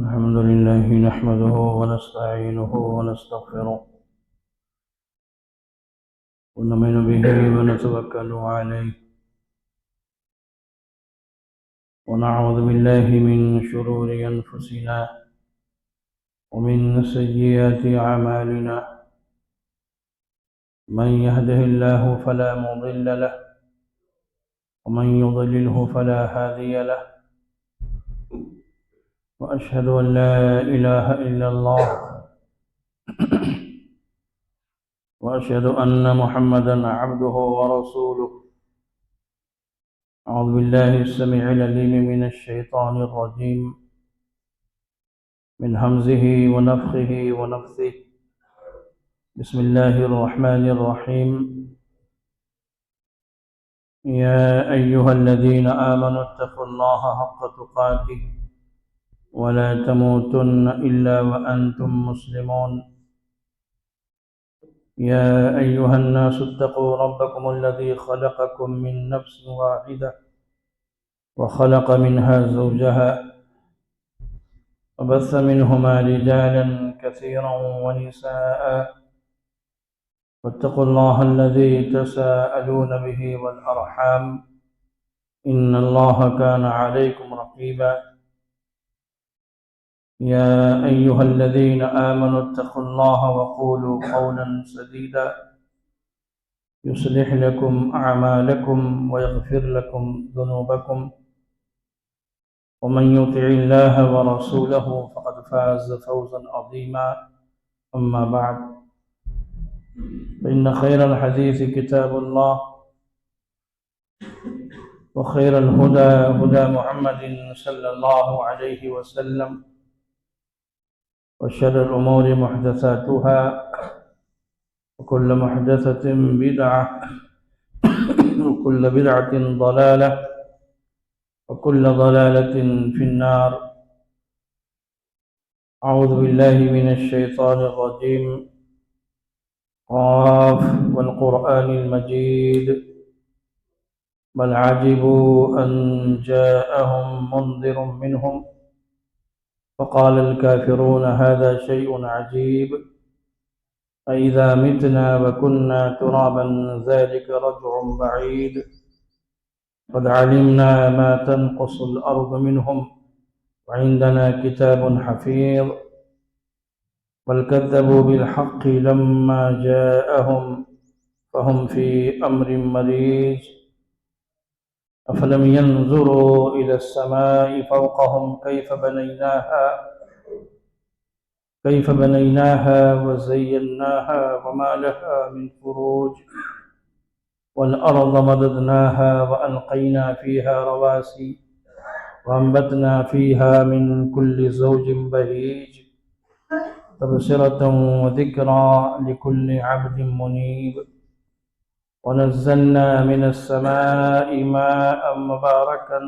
الحمد لله نحمده ونستعينه ونستغفره ونؤمن به ونتوكل عليه ونعوذ بالله من شرور أنفسنا ومن سيئات أعمالنا. من يهده الله فلا مضل له ومن يضلله فلا هادي له، وأشهد أن لا إله إلا الله وأشهد أن محمدا عبده ورسوله. أعوذ بالله السميع العليم من الشيطان الرجيم، من همزه ونفخه ونفثه. بسم الله الرحمن الرحيم. يا أيها الذين آمنوا اتقوا الله حق تقاته ولا تموتن إلا وأنتم مسلمون. يا أيها الناس اتقوا ربكم الذي خلقكم من نفس واحدة وخلق منها زوجها وبث منهما رجالا كثيرا ونساء، واتقوا الله الذي تساءلون به والأرحام إن الله كان عليكم رقيبا. يا أيها الذين آمنوا اتقوا الله وقولوا قولا سديدا يصلح لكم أعمالكم ويغفر لكم ذنوبكم، ومن يطع الله ورسوله فقد فاز فوزا عظيما. أما بعد، فإن خير الحديث كتاب الله، وخير الهدى هدى محمد صلى الله عليه وسلم، وشر الأمور محدثاتها، وكل محدثة بدعة، وكل بدعة ضلالة، وكل ضلالة في النار. أعوذ بالله من الشيطان الرجيم. قاف والقرآن المجيد، بل عجبوا أن جاءهم منذر منهم فقال الكافرون هذا شيء عجيب أإذا متنا وكنا ترابا ذلك رجع بعيد قد علمنا ما تنقص الأرض منهم وعندنا كتاب حفيظ بل كذبوا بالحق لما جاءهم فهم في أمر مريج أفلم ينظروا إلى السماء فوقهم كيف بنيناها وزيناها وما لها من فروج والأرض مددناها وألقينا فيها رواسي وأنبتنا فيها من كل زوج بهيج تبصرة وذكرى لكل عبد منيب ونزلنا من السماء ماء مباركا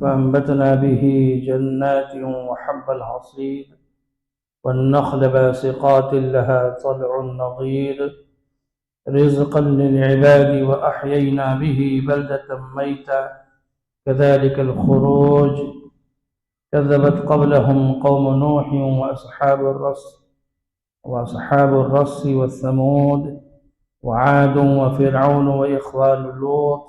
فأنبتنا به جنات وحب الحصيد والنخل باسقات لها طلع نضيد رزقا للعباد وأحيينا به بلدة ميتا كذلك الخروج كذبت قبلهم قوم نوح وأصحاب الرس والثمود وعاد وفرعون وإخوان لوط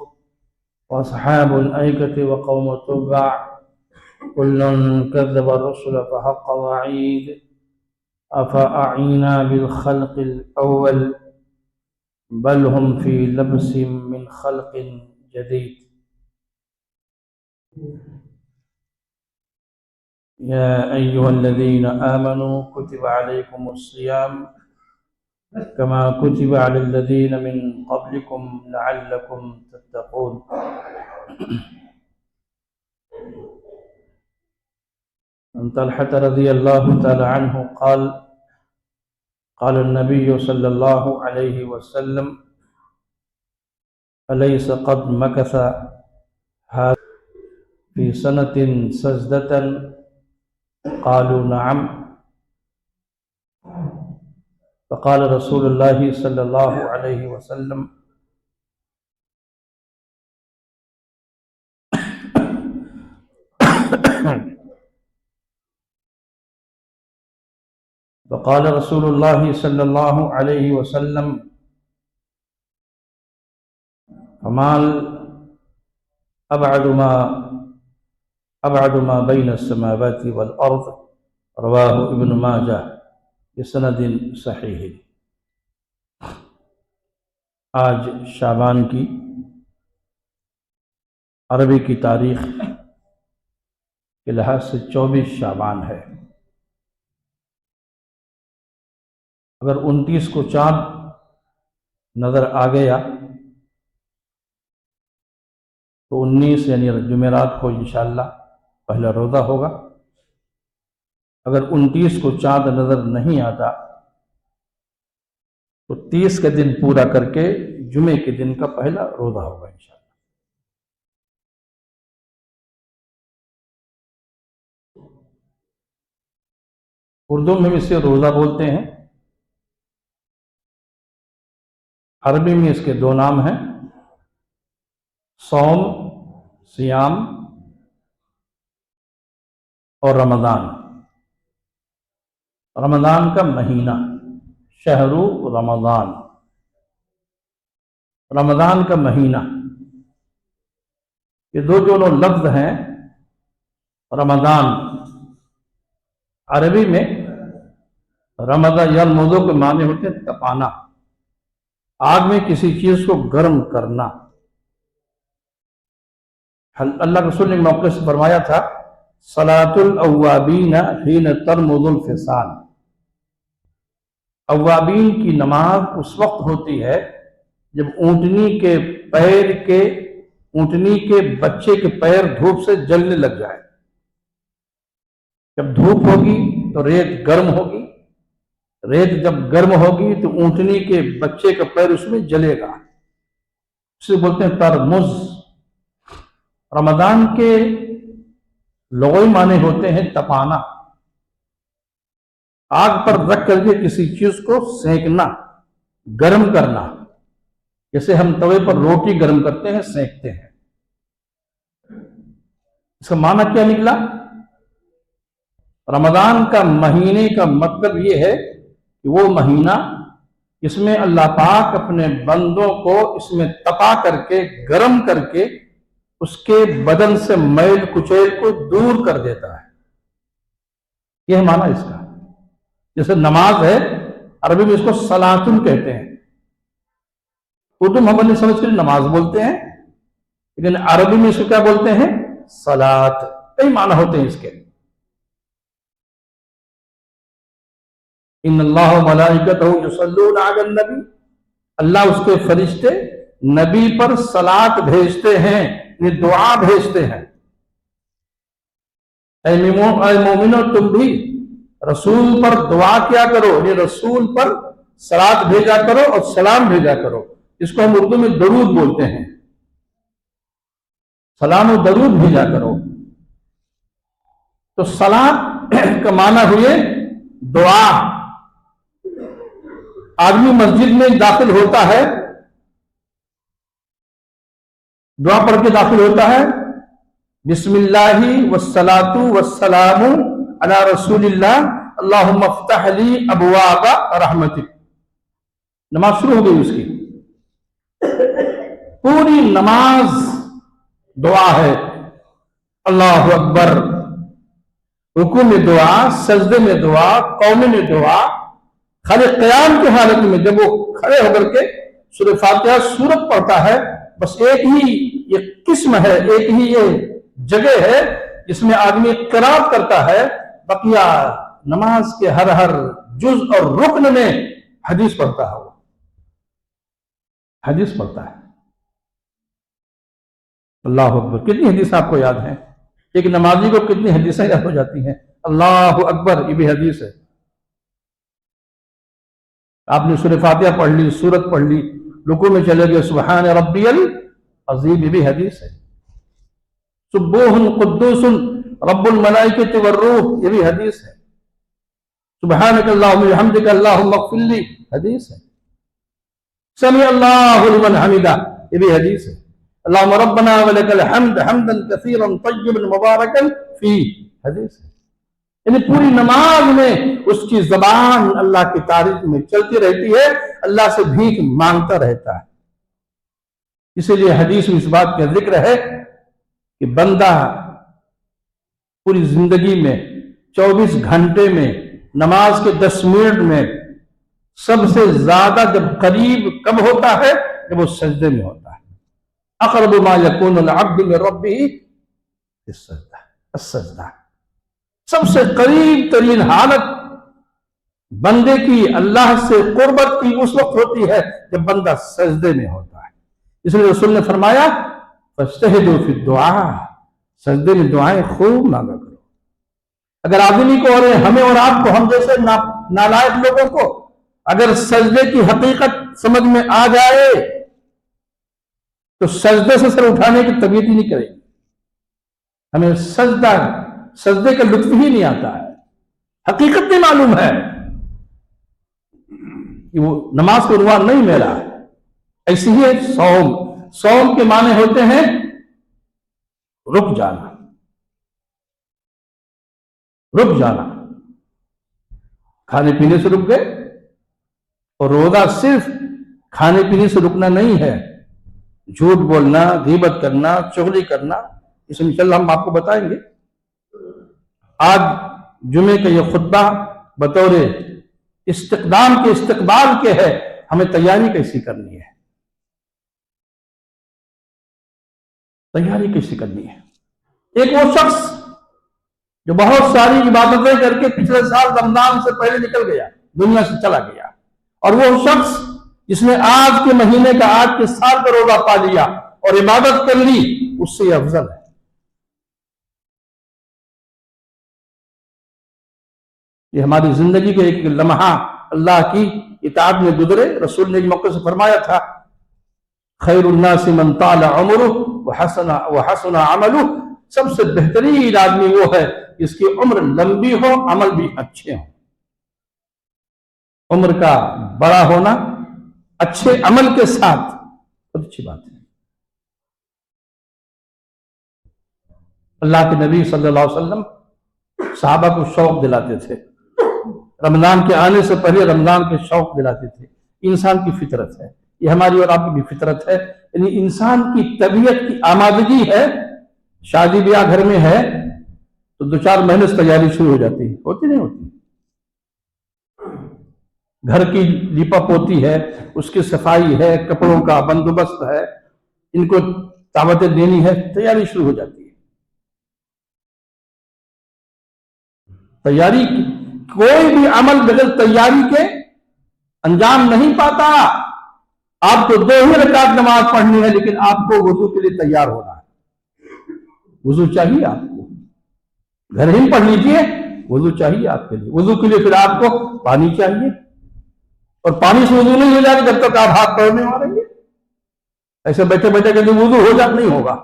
وأصحاب الأيكة وقوم تبع كل كذب الرسل فحق وعيد أفأعينا بالخلق الأول بل هم في لبس من خلق جديد. يا أيها الذين آمنوا كتب عليكم الصيام كما كتب على الذين من قبلكم لعلكم تتقون. عن طلحة رضي الله تعالى عنه قال النبي صلى الله عليه وسلم أليس قد مكث هذا في سنة سجدة؟ قالوا نعم. فقال رسول الله صلى الله عليه وسلم وقال رسول الله صلى الله عليه وسلم فمال أبعد ما بين السماوات والأرض رواہ ابن ماجہ بسند صحیح۔ آج شعبان کی عربی کی تاریخ کے لحاظ سے 24 شعبان ہے۔ اگر 29 کو چاند نظر آ گیا تو 19 یعنی جمعرات کو انشاءاللہ پہلا روزہ ہوگا۔ اگر 29 کو چاند نظر نہیں آتا تو 30 کا دن پورا کر کے جمعے کے دن کا پہلا روزہ ہوگا انشاءاللہ۔ اردو میں اسے روزہ بولتے ہیں، عربی میں اس کے 2 نام ہیں، صوم صیام اور رمضان۔ رمضان کا مہینہ، شہر رمضان، رمضان کا مہینہ، یہ جو لفظ ہیں رمضان، عربی میں رمضا یرمضو کے معنی ہوتے ہیں تپانا، آگ میں کسی چیز کو گرم کرنا۔ اللہ کے رسول نے ایک موقع سے فرمایا تھا صلاۃ الاوابین حین ترمض الفصال، اوابین کی نماز اس وقت ہوتی ہے جب اونٹنی کے بچے کے پیر دھوپ سے جلنے لگ جائے۔ جب دھوپ ہوگی تو ریت گرم ہوگی، ریت جب گرم ہوگی تو اونٹنی کے بچے کا پیر اس میں جلے گا، اسے بولتے ہیں ترمز۔ رمضان کے لغوی معنی ہوتے ہیں تپانا، آگ پر رکھ کر کے کسی چیز کو سینکنا، گرم کرنا، جیسے ہم توے پر روٹی گرم کرتے ہیں، سینکتے ہیں۔ اس کا معنی کیا نکلا؟ رمضان کا مہینے کا مطلب یہ ہے کہ وہ مہینہ اس میں اللہ پاک اپنے بندوں کو اس میں تپا کر کے، گرم کر کے اس کے بدن سے میل کچیل کو دور کر دیتا ہے۔ یہ معنی اس کا، جیسے نماز ہے، عربی میں اس کو صلاۃن کہتے ہیں، اردو محمد نے سمجھ کر نماز بولتے ہیں، لیکن عربی میں اس کو کیا بولتے ہیں؟ صلاۃ۔ کئی معنی ہوتے ہیں اس کے۔ ان اللہ ملائکتہ یصلون علی النبی، اللہ اس کے فرشتے نبی پر صلاۃ بھیجتے ہیں، یہ دعا بھیجتے ہیں۔ اے مومنو تم بھی رسول پر دعا کیا کرو، یہ رسول پر صلاۃ بھیجا کرو اور سلام بھیجا کرو۔ اس کو ہم اردو میں درود بولتے ہیں، سلام و درود بھیجا کرو۔ تو صلاۃ کا معنی ہوئے دعا۔ آدمی مسجد میں داخل ہوتا ہے، دعا پڑھ کے داخل ہوتا ہے، بسم اللہ والصلاۃ والسلام علی رسول اللہ اللہم افتح لی ابواب رحمتک۔ نماز شروع ہو گئی اس کی، پوری نماز دعا ہے۔ اللہ اکبر، رکوع میں دعا، سجدے میں دعا، قومے میں دعا، خالی قیام کی حالت میں جب وہ کھڑے ہو کر کے سورہ فاتحہ سورت پڑھتا ہے، بس ایک ہی یہ قسم ہے، ایک ہی یہ جگہ ہے جس میں آدمی قرات کرتا ہے، بقیہ نماز کے ہر جز اور رکن میں حدیث پڑھتا ہے، وہ حدیث پڑھتا ہے۔ اللہ اکبر، کتنی حدیث آپ کو یاد ہیں؟ ایک نمازی کو کتنی حدیثیں یاد ہو جاتی ہیں؟ اللہ اکبر، یہ بھی حدیث ہے۔ آپ نے سورہ فاتحہ پڑھ لی، سورت پڑھ لی، رکوع میں چلے گئے سبحان ربی العظیم، یہ بھی حدیث ہے۔ سبوح قدوس رب الملائکۃ والروح، یہ بھی حدیث ہے۔ سبحانک اللہم وبحمدک اللہم اغفر لی، حدیث ہے۔ سمع اللہ لمن حمدہ، یہ بھی حدیث ہے۔ اللہم ربنا ولک الحمد حمدا کثیرا طیبا مبارکا فیہ، حدیث ہے۔ یعنی پوری نماز میں اس کی زبان اللہ کی تعریف میں چلتی رہتی ہے، اللہ سے بھیک مانگتا رہتا ہے۔ اسی لیے حدیث میں اس بات کا ذکر ہے کہ بندہ پوری زندگی میں 24 گھنٹے میں نماز کے 10 منٹ میں سب سے زیادہ جب قریب کب ہوتا ہے؟ جب وہ سجدے میں ہوتا ہے۔ اقرب ما یکون العبد من ربہ السجدہ، سب سے قریب ترین حالت بندے کی اللہ سے قربت کی اس وقت ہوتی ہے جب بندہ سجدے میں ہوتا ہے۔ اس لیے رسول نے فرمایا فاجتہدوا فی الدعاء، سجدے میں دعائیں خوب مانگا کرو۔ اگر آدمی کو اور ہمیں اور آپ کو، ہم جیسے نالائق لوگوں کو اگر سجدے کی حقیقت سمجھ میں آ جائے تو سجدے سے سر اٹھانے کی طبیعت ہی نہیں کرے گی۔ ہمیں سجدے کا لطف ہی نہیں آتا ہے، حقیقت نہیں معلوم ہے کہ وہ نماز کو عنوان نہیں میرا ہے۔ ایسی ہی صوم کے معنی ہوتے ہیں رک جانا، رک جانا، کھانے پینے سے رک گئے۔ اور روزہ صرف کھانے پینے سے رکنا نہیں ہے، جھوٹ بولنا، غیبت کرنا، چغلی کرنا، اس میں انشاءاللہ ہم آپ کو بتائیں گے۔ آج جمعے کا یہ خطبہ بطور استقدام کے استقبال کے ہے، ہمیں تیاری کیسی کرنی ہے، تیاری کیسی کرنی ہے۔ ایک وہ شخص جو بہت ساری عبادتیں کر کے پچھلے سال رمضان سے پہلے نکل گیا، دنیا سے چلا گیا، اور وہ شخص جس نے آج کے مہینے کا، آج کے سال کا روزہ پا لیا اور عبادت کر لی، اس سے یہ افضل ہے۔ یہ ہماری زندگی کے ایک لمحہ اللہ کی اطاعت میں گزرے۔ رسول نے ایک موقع سے فرمایا تھا خیر الناس من طال عمرہ وحسن عملہ، سب سے بہترین آدمی وہ ہے جس کی عمر لمبی ہو، عمل بھی اچھے ہوں۔ عمر کا بڑا ہونا اچھے عمل کے ساتھ بہت اچھی بات ہے۔ اللہ کے نبی صلی اللہ علیہ وسلم صحابہ کو شوق دلاتے تھے، رمضان کے آنے سے پہلے رمضان کے شوق دلاتے تھے۔ انسان کی فطرت ہے، یہ ہماری اور آپ کی بھی فطرت ہے، یعنی انسان کی طبیعت کی آمادگی ہے۔ شادی بیاہ گھر میں ہے تو 2-4 مہینے سے تیاری شروع ہو جاتی ہے، ہوتی نہیں ہوتی؟ گھر کی لیپا پوتی ہے، اس کی صفائی ہے، کپڑوں کا بندوبست ہے، ان کو دعوتیں دینی ہے، تیاری شروع ہو جاتی ہے۔ تیاری کوئی بھی عمل بغیر تیاری کے انجام نہیں پاتا۔ آپ کو 2 ہی رکعت نماز پڑھنی ہے، لیکن آپ کو وضو کے لیے تیار ہونا ہے۔ وضو چاہیے آپ کو، گھر ہی پڑھ لیجیے، وضو چاہیے آپ کے لیے۔ وضو کے لیے پھر آپ کو پانی چاہیے، اور پانی سے وضو نہیں ہو جائے گا جب تک آپ ہاتھ پیر نہیں ماریں گے۔ ایسے بیٹھے بیٹھے کہ وضو ہو جاتا نہیں ہوگا۔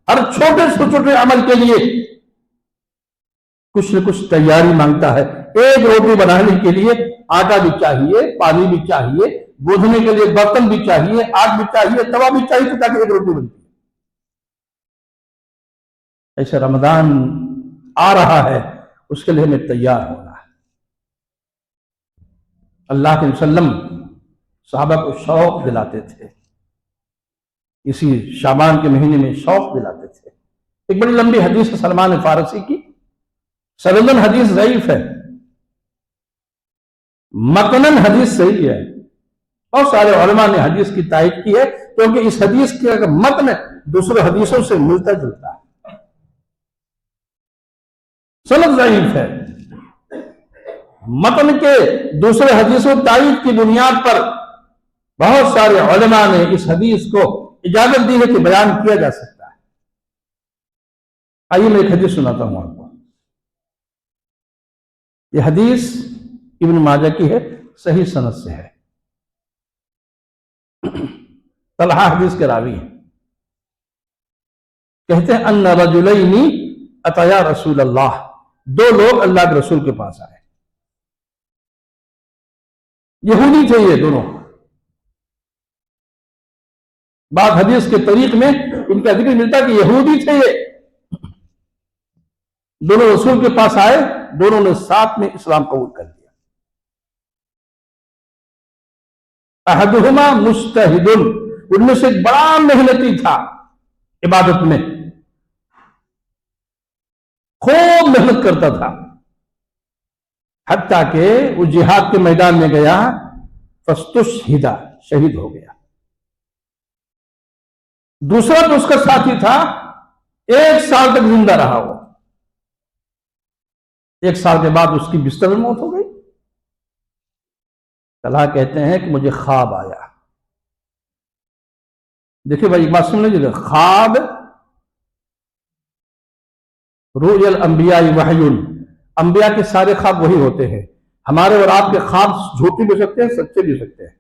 ہر چھوٹے سے چھوٹے عمل کے لیے کچھ نہ کچھ تیاری مانگتا ہے۔ ایک روٹی بنانے کے لیے آٹا بھی چاہیے، پانی بھی چاہیے، گوندھنے کے لیے برتن بھی چاہیے، آگ بھی چاہیے، توا بھی چاہیے، تاکہ ایک روٹی بنتی ہے۔ ایسے رمضان آ رہا ہے، اس کے لیے ہمیں تیار ہونا ہے۔ اللہ کے وسلم صحابہ کو شوق دلاتے تھے، اسی شعبان کے مہینے میں شوق دلاتے تھے۔ ایک بڑی لمبی حدیث ہے سلمان فارسی کی، سندن حدیث ضعیف ہے، متنن حدیث صحیح ہے۔ بہت سارے علماء نے حدیث کی تائید کی ہے، کیونکہ اس حدیث کے متن دوسرے حدیثوں سے ملتا جلتا ہے، سند ضعیف ہے۔ متن کے دوسرے حدیثوں تائید کی بنیاد پر بہت سارے علماء نے اس حدیث کو اجازت دی ہے کہ بیان کیا جا سکتا ہے۔ آئیے میں ایک حدیث سناتا ہوں آپ کو۔ یہ حدیث ابن ماجہ کی ہے، صحیح سند سے ہے۔ طلحہ حدیث کے راوی ہیں، کہتے ہیں ان رجلین اتیا رسول اللہ، 2 لوگ اللہ کے رسول کے پاس آئے، یہودی تھے یہ دونوں۔ بعض حدیث کے طریق میں ان کا ذکر ملتا کہ یہودی تھے یہ دونوں، رسول کے پاس آئے، دونوں نے ساتھ میں اسلام قبول کر لیا۔ احدہما مجتہد، ان میں سے ایک بڑا محنتی تھا عبادت میں، خوب محنت کرتا تھا، حتیٰ کہ وہ جہاد کے میدان میں گیا، فاستشہد، شہید ہو گیا۔ دوسرا جو اس کا ساتھی تھا 1 سال تک زندہ رہا، وہ 1 سال کے بعد اس کی بستر میں موت ہو گئی۔ طلحہ کہتے ہیں کہ مجھے خواب آیا۔ دیکھیں بھائی ایک بات سن لیجیے، خواب رؤیا الانبیاء وحی، انبیاء کے سارے خواب وہی ہوتے ہیں۔ ہمارے اور آپ کے خواب جھوٹے بھی ہو سکتے ہیں، سچے بھی ہو سکتے ہیں،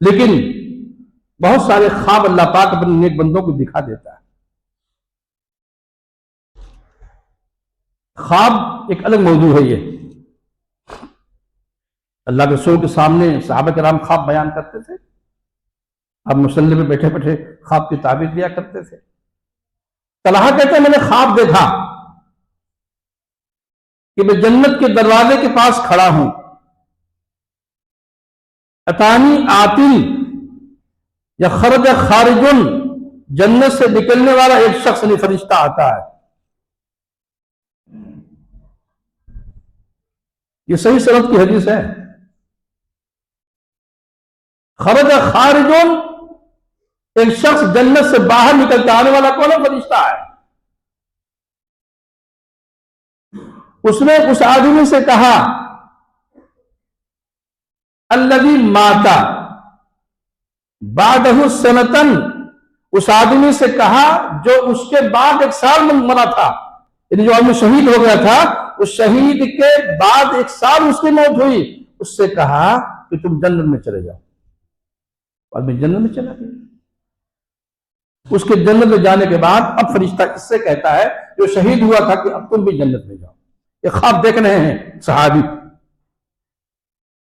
لیکن بہت سارے خواب اللہ پاک اپنے نیک بندوں کو دکھا دیتا ہے۔ خواب ایک الگ موضوع ہے۔ یہ اللہ کے رسول کے سامنے صحابہ کرام خواب بیان کرتے تھے، آپ مصلی پہ بیٹھے بیٹھے خواب کی تعبیر دیا کرتے تھے۔ طلحہ کہتے ہیں میں نے خواب دیکھا کہ میں جنت کے دروازے کے پاس کھڑا ہوں، اتانی آتل یا خرج خارجن، جنت سے نکلنے والا ایک شخص یعنی فرشتہ آتا ہے۔ یہ صحیح سند کی حدیث ہے۔ خرج خارجن، ایک شخص جنت سے باہر نکل کے آنے والا کون ہے؟ فرشتہ ہے۔ اس نے اس آدمی سے کہا الذی مات بعدہ سنتن، اس آدمی سے کہا جو اس کے بعد 1 سال میں مرا تھا، یعنی جو آدمی شہید ہو گیا تھا، اس شہید کے بعد 1 سال اس کی موت ہوئی، اس سے کہا کہ تم جنت میں چلے جاؤ۔ آدمی جنت میں چلا گیا۔ اس کے جنت میں جانے کے بعد اب فرشتہ اس سے کہتا ہے جو شہید ہوا تھا کہ اب تم بھی جنت میں جاؤ۔ یہ خواب دیکھ رہے ہیں صحابی۔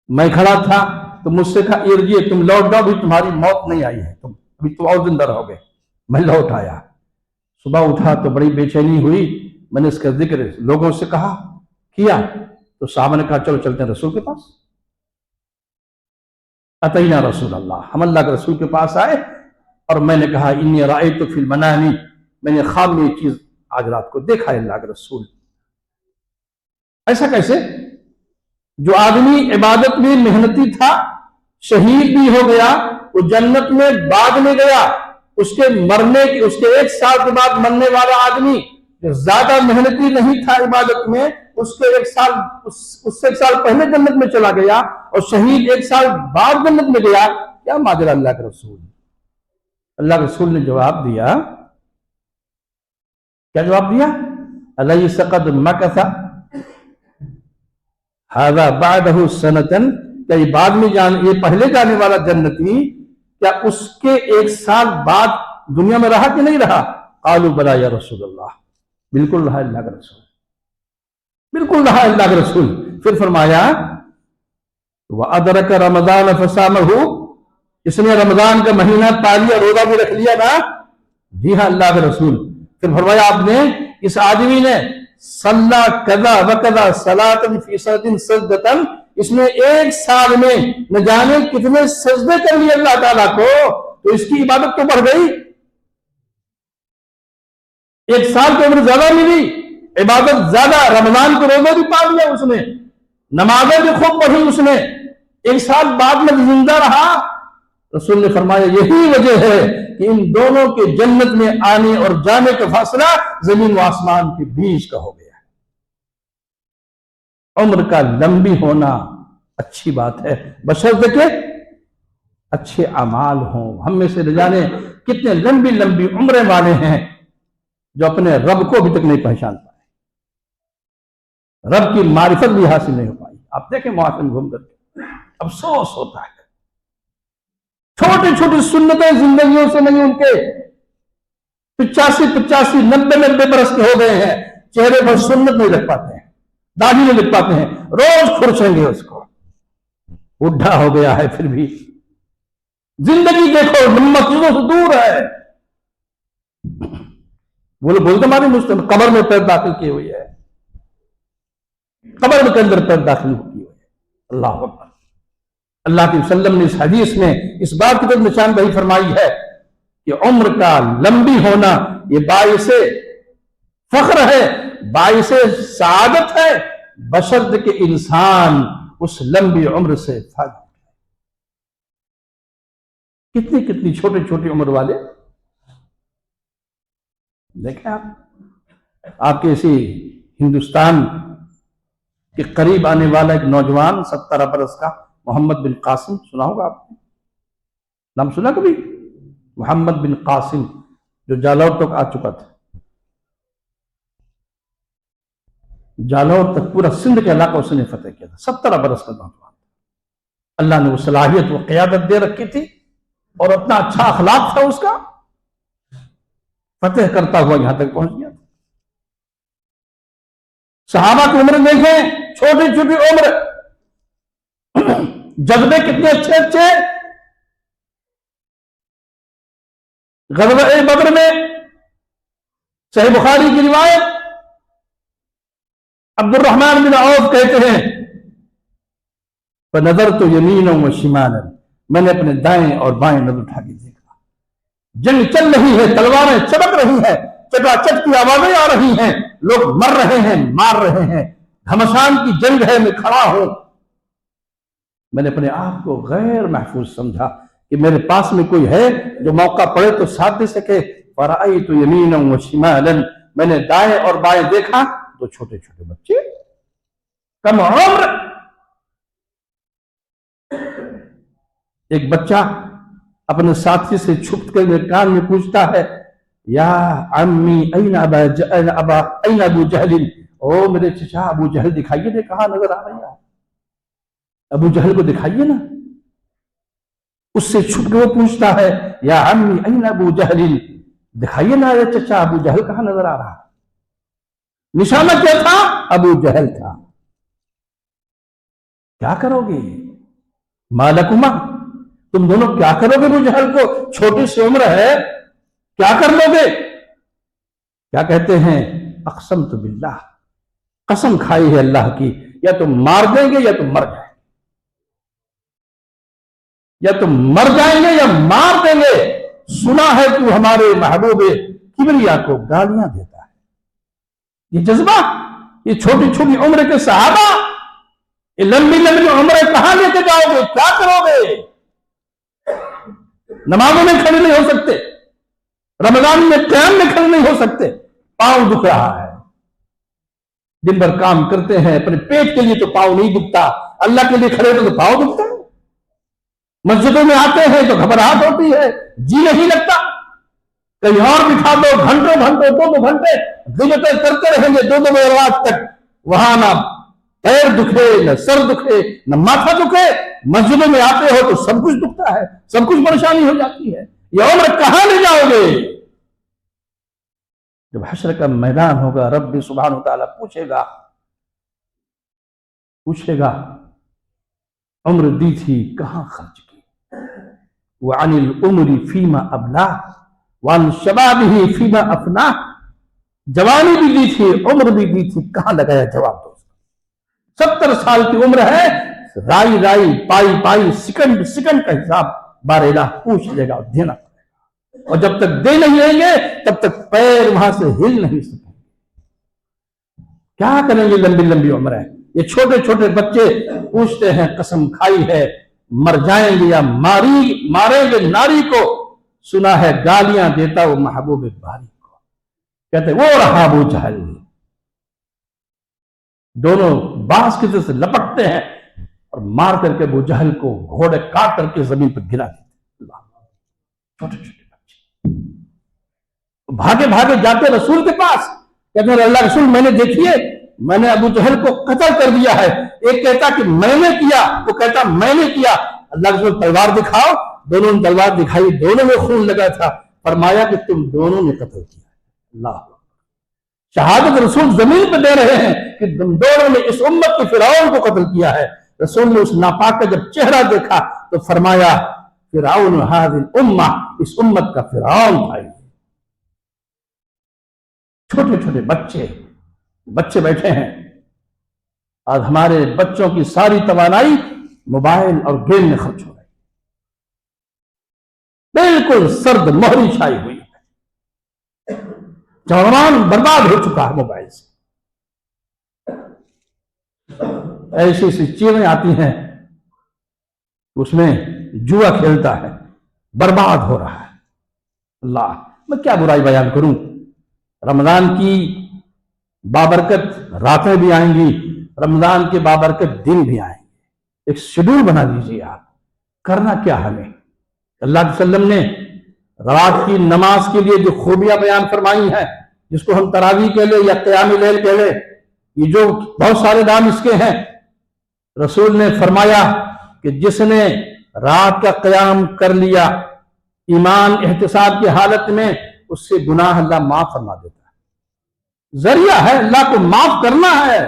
میں کھڑا تھا تو مجھ سے کہا ارجعوا، تم لوٹ جاؤ، بھی تمہاری موت نہیں آئی ہے، ابھی تم اور زندہ رہو گے۔ میں لوٹ آیا، صبح اٹھا تو بڑی بے چینی ہوئی، میں نے اس کا ذکر لوگوں سے کیا تو صحابہ نے کہا چلو چلتے ہیں رسول کے پاس۔ اتینا رسول اللہ، ہم اللہ کے رسول کے پاس آئے اور میں نے کہا انی رأیت فی المنام، میں نے خواب میں یہ چیز آج رات کو دیکھا ہے اللہ کے رسول۔ ایسا کیسے؟ جو آدمی عبادت میں محنتی تھا، شہید بھی ہو گیا، وہ جنت میں بعد میں گیا، اس کے مرنے کی، اس کے 1 سال کے بعد مرنے والا آدمی جو زیادہ محنتی نہیں تھا عبادت میں، اس کے 1 سال، اس سے 1 سال پہلے جنت میں چلا گیا، اور شہید 1 سال بعد جنت میں گیا۔ کیا ماجرا اللہ کے رسول؟ اللہ کے رسول نے جواب دیا، کیا جواب دیا؟ الیس قد مکث ھذا بعدہ سنتن، کیا یہ بعد میں یہ پہلے جانے والا جنتی کیا اس کے 1 سال بعد دنیا میں رہا کہ نہیں رہا؟ قالوا بلا یا رسول اللہ، بالکل رہا اللہ کا رسول، بالکل رہا اللہ کا رسول۔ پھر فرمایا وَأَدْرَكَ رَمَضَانَ فَصَامَهُ، اس نے رمضان کا مہینہ پا لیا، روزہ بھی رکھ لیا نا؟ جی ہاں اللہ کے رسول۔ پھر فرمایا آپ نے اس آدمی نے صلی کذا وکذا صلاۃ فی سنۃ سجدۃ، اس نے 1 سال میں نہ جانے کتنے سجدے کر لیے اللہ تعالیٰ کو، تو اس کی عبادت تو بڑھ گئی، 1 سال کی عمر زیادہ ملی، عبادت زیادہ، رمضان کو روزہ بھی پا لیا اس نے، نمازیں بھی خوب پڑھی اس نے، 1 سال بعد میں زندہ رہا۔ رسول نے فرمایا یہی وجہ ہے کہ ان دونوں کے جنت میں آنے اور جانے کا فاصلہ زمین و آسمان کے بیچ کا ہو گیا ہے۔ عمر کا لمبی ہونا اچھی بات ہے، بشرط کہ اچھے اعمال ہوں۔ ہم میں سے نہ جانے کتنے لمبی لمبی عمریں والے ہیں جو اپنے رب کو ابھی تک نہیں پہچان پائے، رب کی معرفت بھی حاصل نہیں ہو پائی۔ آپ دیکھیں معاشرے میں گھوم کر کے افسوس ہوتا ہے، چھوٹی چھوٹی سنتیں زندگیوں سے نہیں، ان کے 85 90 برس کے ہو گئے ہیں، چہرے پر سنت نہیں رکھ پاتے ہیں، داڑھی نہیں لکھ پاتے ہیں، روز کھرچیں گے اس کو، بوڑھا ہو گیا ہے پھر بھی زندگی دیکھو مسجدوں سے دور ہے، بولتے ہماری مسلم قبر میں پیر داخل کی ہوئی ہے۔ قبر کے اندر پر داخل ہوتی ہے۔ اللہ اکبر۔ اللہ کے وسلم نے اس حدیث میں اس بات کی طرف نشاندہی فرمائی ہے کہ عمر کا لمبی ہونا یہ باعث فخر ہے، باعث سعادت ہے، بشرط کہ انسان اس لمبی عمر سے فائدہ اٹھائے۔ کتنی کتنی چھوٹے چھوٹے عمر والے دیکھیں آپ کے اسی ہندوستان کے قریب آنے والا ایک نوجوان 17 برس کا محمد بن قاسم، سنا ہوگا آپ نے نام، سنا کبھی؟ محمد بن قاسم جو جالور تک آ چکا تھا، جالور تک پورا سندھ کا علاقہ اس نے فتح کیا تھا، 17 برس کا نوجوان۔ اللہ نے وہ صلاحیت، وہ قیادت دے رکھی تھی اور اتنا اچھا اخلاق تھا اس کا، فتح کرتا ہوا یہاں تک پہنچ گیا۔ صحابہ کی عمر دیکھیں، چھوٹی چھوٹی عمر، جذبے کتنے اچھے اچھے۔ غزوہ بدر میں صحیح بخاری کی روایت، عبد الرحمن بن عوف کہتے ہیں فَنَظَرْتُ يَمِينًا وَشِمَالًا، میں نے اپنے دائیں اور بائیں نظر اٹھا کے دیکھا، جنگ چل رہی ہے، تلواریں چمک رہی ہیں، چٹا چٹ کی آوازیں آ رہی ہیں، لوگ مر رہے ہیں، مار رہے ہیں، گھمسان کی جنگ ہے، میں کھڑا ہوں۔ میں نے اپنے آپ کو غیر محفوظ سمجھا کہ میرے پاس میں کوئی ہے جو موقع پڑے تو ساتھ دے سکے۔ فَرَأَيْتُ يَمِينًا وَشِمَالًا، میں نے دائیں اور بائیں دیکھا تو چھوٹے چھوٹے بچے، کم عمر۔ ایک بچہ اپنے ساتھی سے چھپ کر میرے کان میں پوچھتا ہے، یا عمی این ابو جہل، او میرے چچا ابو جہل دکھائیے دے، کہاں نظر آ رہی ہے؟ ابو جہل کو دکھائیے نا۔ اس سے چھپ کے وہ پوچھتا ہے، یا عمی این ابو جہل، دکھائیے نا چچا ابو جہل کہاں نظر آ رہا؟ نشانہ کیا تھا؟ ابو جہل تھا۔ کیا کرو گے؟ مالکما، تم دونوں کیا کرو گے؟ ابو جہل کو چھوٹی سی عمر ہے، کیا کر لو گے؟ کیا کہتے ہیں؟ اقسمت باللہ، قسم کھائی ہے اللہ کی، یا تم مار دیں گے یا تم مر جائیں گے، یا تم مر جائیں گے یا مار دیں گے۔ سنا ہے تو ہمارے محبوب کبریا کو گالیاں دیتا ہے۔ یہ جذبہ، یہ چھوٹی چھوٹی عمر کے صحابہ، یہ لمبی لمبی عمریں کہاں لے کے جاؤ گے؟ کیا کرو گے؟ نمازوں میں کھڑے نہیں ہو سکتے، رمضان میں قیام میں کھڑے نہیں ہو سکتے، پاؤں دکھ رہا ہے، دن بھر کام کرتے ہیں اپنے پیٹ کے لیے تو پاؤں نہیں دکھتا، اللہ کے لیے کھڑے تو پاؤں دکھتا ہے۔ مسجدوں میں آتے ہیں تو گھبراہٹ ہوتی ہے، جی نہیں لگتا، کہیں اور بٹھا دو، گھنٹوں گھنٹوں 2 گھنٹے غیبتیں کرتے رہیں گے 2 بجے رات تک، وہاں نہ پیر دکھے نہ سر دکھے نہ ماتھا دکھے، مسجدوں میں آتے ہو تو سب کچھ دکھتا ہے، سب کچھ پریشانی ہو جاتی ہے۔ یہ عمر کہاں لے جاؤ گے؟ جب حشر کا میدان ہوگا، رب سبحانہ وتعالیٰ پوچھے گا عمر دی تھی کہاں خرچ کی؟ وعن العمر فیما ابلا وعن شبابہ فیما افنا، جوانی بھی دی تھی، عمر بھی دی تھی، کہاں لگایا؟ جواب دو۔ 70 سال کی عمر ہے، رائی رائی پائی پائی، سیکنڈ سیکنڈ کا حساب بار الہ پوچھ لے گا اور دینا پڑے گا، اور جب تک دے نہیں لیں گے تب تک پیر وہاں سے ہل نہیں سکیں گے۔ کیا کریں گے؟ لمبی لمبی عمر ہے۔ یہ چھوٹے چھوٹے بچے پوچھتے ہیں، قسم کھائی ہے مر جائیں گے یا ماریں گے ناری کو، سنا ہے گالیاں دیتا وہ محبوب باری کو، کہتے وہ رہا ابو جہل۔ دونوں باز کی طرح سے لپٹتے ہیں اور مار کر کے ابو جہل کو گھوڑے کاٹ کر کے زمین پر گرا دیتے۔ چھوٹے چھوٹے بچے بھاگے بھاگے جاتے رسول کے پاس، کہتے ہیں اللہ رسول میں نے دیکھیے، میں نے ابو جہل کو قتل کر دیا ہے۔ ایک کہتا کہ میں نے کیا، وہ کہتا میں نے کیا۔ اللہ رسول تلوار دکھاؤ، دونوں نے تلوار دکھائی، دونوں میں خون لگا تھا، فرمایا کہ تم دونوں نے قتل کیا۔ اللہ شہادت رسول زمین پہ دے رہے ہیں کہ تم دونوں نے اس امت کے فرعون کو قتل کیا ہے۔ رسول نے اس ناپاک کا جب چہرہ دیکھا تو فرمایا فرعون هذه الامہ، اس امت کا فرعون تھا۔ چھوٹے چھوٹے بچے بیٹھے ہیں، آج ہمارے بچوں کی ساری توانائی موبائل اور گیم میں خرچ ہو رہی ہے، بالکل سرد مہری چھائی ہوئی ہے، جوان برباد ہو چکا ہے موبائل سے۔ ایسی ایسی چیزیں آتی ہیں اس میں جوا کھیلتا ہے، برباد ہو رہا ہے۔ اللہ، میں کیا برائی بیان کروں؟ رمضان کی بابرکت راتیں بھی آئیں گی، رمضان کے بابرکت دن بھی آئیں گے۔ ایک شیڈول بنا دیجیے آپ، کرنا کیا ہمیں۔ اللہ کے وسلم نے رات کی نماز کے لیے جو خوبیاں بیان فرمائی ہیں، جس کو ہم تراویح کہہ لیں یا قیام لیل کہہ لیں، یہ جو بہت سارے نام اس کے ہیں، رسول نے فرمایا کہ جس نے رات کا قیام کر لیا ایمان احتساب کی حالت میں، اس سے گناہ اللہ معاف فرما دیتا ہے۔ ذریعہ ہے، اللہ کو معاف کرنا ہے،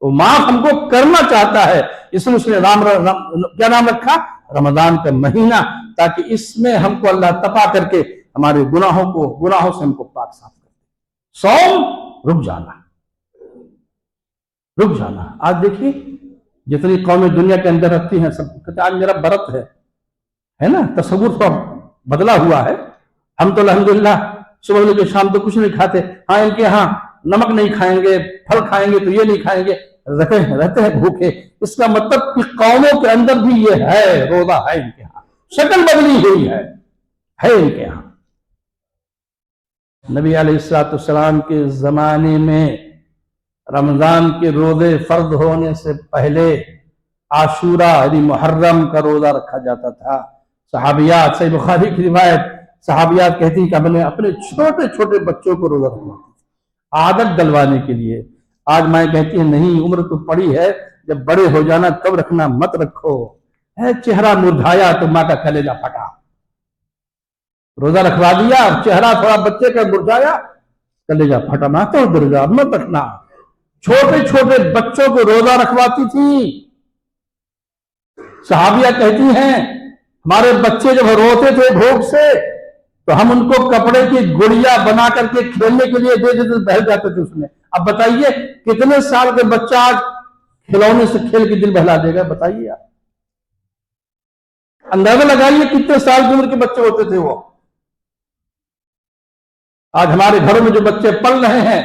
وہ معاف ہم کو کرنا چاہتا ہے۔ اس میں اس نے کیا نام رکھا؟ رمضان کا مہینہ، تاکہ اس میں ہم کو اللہ تپا کر کے ہمارے گناہوں سے ہم کو پاک صاف کر دے۔ صوم رک جانا۔ آج دیکھیے جتنی قومیں دنیا کے اندر رکھتی ہیں، سب کہتے ہیں آج میرا برت ہے نا، تصور تو بدلا ہوا ہے۔ ہم تو الحمدللہ صبح لے کے شام تو کچھ نہیں کھاتے، ہاں ان کے ہاں نمک نہیں کھائیں گے، پھل کھائیں گے تو یہ نہیں کھائیں گے، رہتے ہیں بھوکے۔ اس کا مطلب کہ قوموں کے اندر بھی یہ ہے، روزہ ہے ان کے ہاں، شکل بدلی ہوئی ہے ان کے ہاں۔ نبی علیہ السلام کے زمانے میں رمضان کے روزے فرض ہونے سے پہلے عاشورہ یعنی محرم کا روزہ رکھا جاتا تھا۔ صحابیات، صحیح بخاری کی روایت، صحابیات کہتی ہیں کہ ہم نے اپنے چھوٹے چھوٹے بچوں کو روزہ رکھنا عادت ڈلوانے کے لیے۔ آج مائیں کہتی ہیں نہیں، عمر تو پڑی ہے، جب بڑے ہو جانا تب رکھنا، مت رکھو۔ چہرہ مرجھایا تو ماں کا کلیجہ پھٹا۔ روزہ رکھوا دیا، چہرہ تھوڑا بچے کا مرجھایا، کلیجہ پھٹا، ماں تو درجہ مت رکھنا۔ چھوٹے چھوٹے بچوں کو روزہ رکھواتی تھی۔ صحابیہ کہتی ہیں ہمارے بچے جب روتے تھے بھوک سے تو ہم ان کو کپڑے کی گڑیا بنا کر کے کھیلنے کے لیے دے دیتے، بہل جاتے تھے اس میں۔ اب بتائیے کتنے سال کے بچہ آج کھلونے سے کھیل کے دل بہلا دے گا؟ بتائیے آپ، اندازہ لگائیے کتنے سال کی عمر کے بچے ہوتے تھے وہ۔ آج ہمارے گھروں میں جو بچے پل رہے ہیں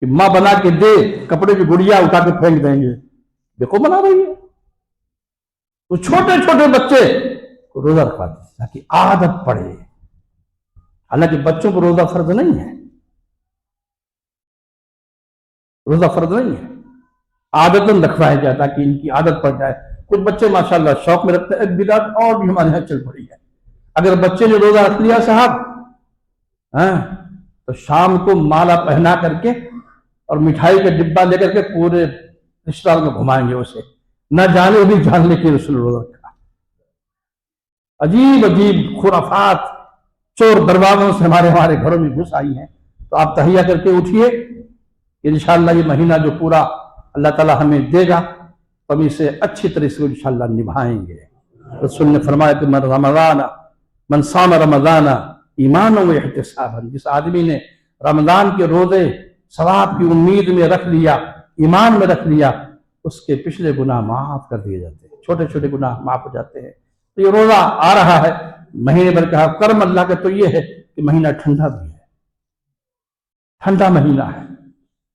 کہ ماں بنا کے دے، کپڑے کی گڑیا اٹھا کے پھینک دیں گے، دیکھو بنا رہی ہے۔ تو چھوٹے چھوٹے بچے کو روزہ رکھوا دی تاکہ عادت پڑے۔ حالانکہ بچوں کو روزہ فرض نہیں ہے، روزہ فرض نہیں ہے، عادتاً رکھوایا جائے تاکہ ان کی عادت پڑ جائے۔ کچھ بچے ماشاءاللہ شوق میں رکھتے ہیں، ایک بدعت اور بھی ہمارے یہاں چل پڑی ہے۔ اگر بچے نے روزہ رکھ لیا صاحب تو شام کو مالا پہنا کر کے اور مٹھائی کا ڈبہ لے کر کے پورے رشتہ دار میں گھمائیں گے اسے، نہ جانے بھی جان لے کے رسول روزہ رکھا۔ عجیب عجیب خرافات چور دروازوں سے ہمارے گھروں میں گھس آئی ہیں۔ تو آپ تہیہ کر کے اٹھیے، انشاءاللہ یہ مہینہ جو پورا اللہ تعالیٰ ہمیں دے گا ہم اسے اچھی طرح سے انشاءاللہ نبھائیں گے۔ رسول نے فرمایا کہ من صام رمضان ایمانا و احتسابا، جس آدمی نے رمضان کے روزے ثواب کی امید میں رکھ لیا، ایمان میں رکھ لیا، اس کے پچھلے گناہ معاف کر دیے جاتے ہیں، چھوٹے چھوٹے گناہ معاف ہو جاتے ہیں۔ تو یہ روزہ آ رہا ہے، مہینے بھر کا کرم اللہ کا تو یہ ہے کہ مہینہ ٹھنڈا بھی ہے، ٹھنڈا مہینہ ہے۔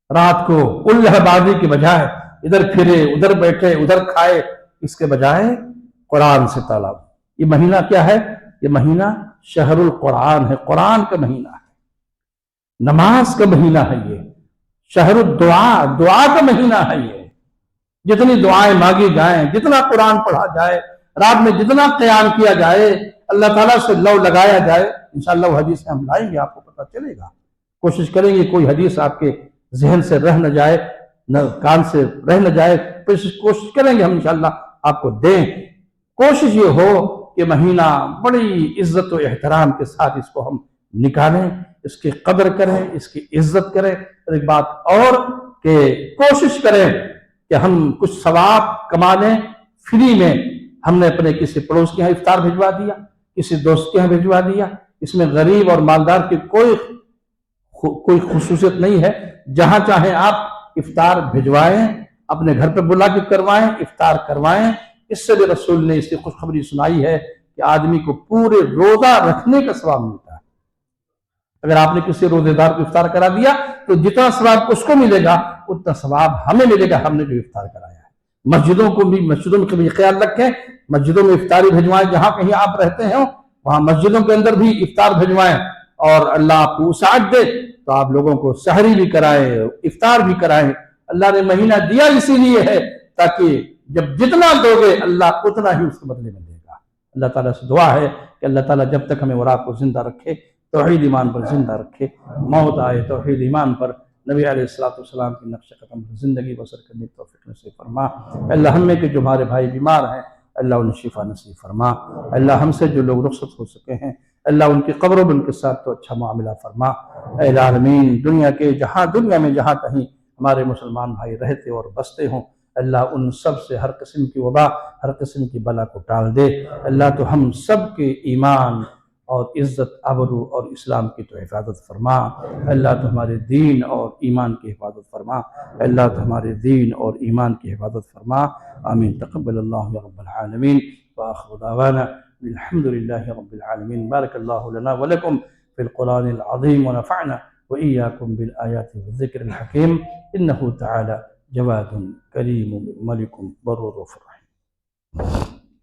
رات کو الہ بازی کے بجائے ادھر پھرے، ادھر بیٹھے، ادھر کھائے، اس کے بجائے قرآن سے طلب۔ یہ مہینہ کیا ہے؟ یہ مہینہ شہر القرآن ہے، قرآن کا مہینہ ہے، نماز کا مہینہ ہے، یہ شہر الدعا، دعا کا مہینہ ہے۔ یہ جتنی دعائیں مانگی جائیں، جتنا قرآن پڑھا جائے، رات میں جتنا قیام کیا جائے، اللہ تعالیٰ سے لو لگایا جائے، انشاءاللہ وہ حدیث ہم لائیں گے، آپ کو پتہ چلے گا۔ کوشش کریں گے کوئی حدیث آپ کے ذہن سے رہ نہ جائے، نہ کان سے رہ نہ جائے، کوشش کریں گے ہم انشاءاللہ آپ کو دیں۔ کوشش یہ ہو کہ مہینہ بڑی عزت و احترام کے ساتھ اس کو ہم نکالیں، اس کی قدر کریں، اس کی عزت کریں۔ ایک بات اور کہ کوشش کریں کہ ہم کچھ ثواب کما لیں فری میں۔ ہم نے اپنے کسی پڑوس کے یہاں افطار بھجوا دیا، کسی دوست کے یہاں بھجوا دیا، اس میں غریب اور مالدار کی کوئی خصوصیت نہیں ہے۔ جہاں چاہیں آپ افطار بھجوائیں، اپنے گھر پہ بلا کے کروائیں، افطار کروائیں۔ اس سے بھی رسول نے اس کی خوشخبری سنائی ہے کہ آدمی کو پورے روزہ رکھنے کا ثواب ملتا ہے۔ اگر آپ نے کسی روزے دار کو افطار کرا دیا تو جتنا ثواب اس کو ملے گا اتنا ثواب ہمیں ملے گا، ہم نے جو افطار کرایا ہے۔ مسجدوں کا بھی خیال رکھیں، مسجدوں میں افطاری بھجوائیں، جہاں کہیں آپ رہتے ہیں وہاں مسجدوں کے اندر بھی افطار بھجوائیں، اور اللہ آپ کو وسعت دے تو آپ لوگوں کو سحری بھی کرائیں، افطار بھی کرائیں۔ اللہ نے مہینہ دیا اسی لیے ہے تاکہ جب جتنا دو گے اللہ اتنا ہی اس کے بدلے میں دے گا۔ اللہ تعالیٰ سے دعا ہے کہ اللہ تعالیٰ جب تک ہمیں اور آپ کو زندہ رکھے، توحید ایمان پر زندہ رکھے، موت آئے توحید ایمان پر نبی علیہ السلام کی نقش قدم پر زندگی بسر کرنے کی توفیق نصیب فرما۔ اللہ ہم میں کے جو ہمارے بھائی بیمار ہیں اللہ انہیں شفا نصیب فرما۔ اللہ ہم سے جو لوگ رخصت ہو سکے ہیں اللہ ان کی قبر ان کے ساتھ تو اچھا معاملہ فرما۔ اے العالمین، دنیا میں جہاں کہیں ہمارے مسلمان بھائی رہتے اور بستے ہوں اللہ ان سب سے ہر قسم کی وبا، ہر قسم کی بلا کو ٹال دے۔ اللہ تو ہم سب کے ایمان اور عزت آبرو اور اسلام کی تو حفاظت فرما۔ اللہ تو ہمارے دین اور ایمان کی حفاظت فرما۔ اللہ تو ہمارے دین اور ایمان کی حفاظت فرما۔ آمین۔ تقبل اللہ یا رب العالمین، وآخر دعوانا الحمد للہ رب العالمین۔ بارک اللہ لنا ولکم فی القرآن العظیم ونفعنا وإياكم بالآيات والذكر الحكيم إنه تعالى جواد كريم ملك بر غفور رحيم۔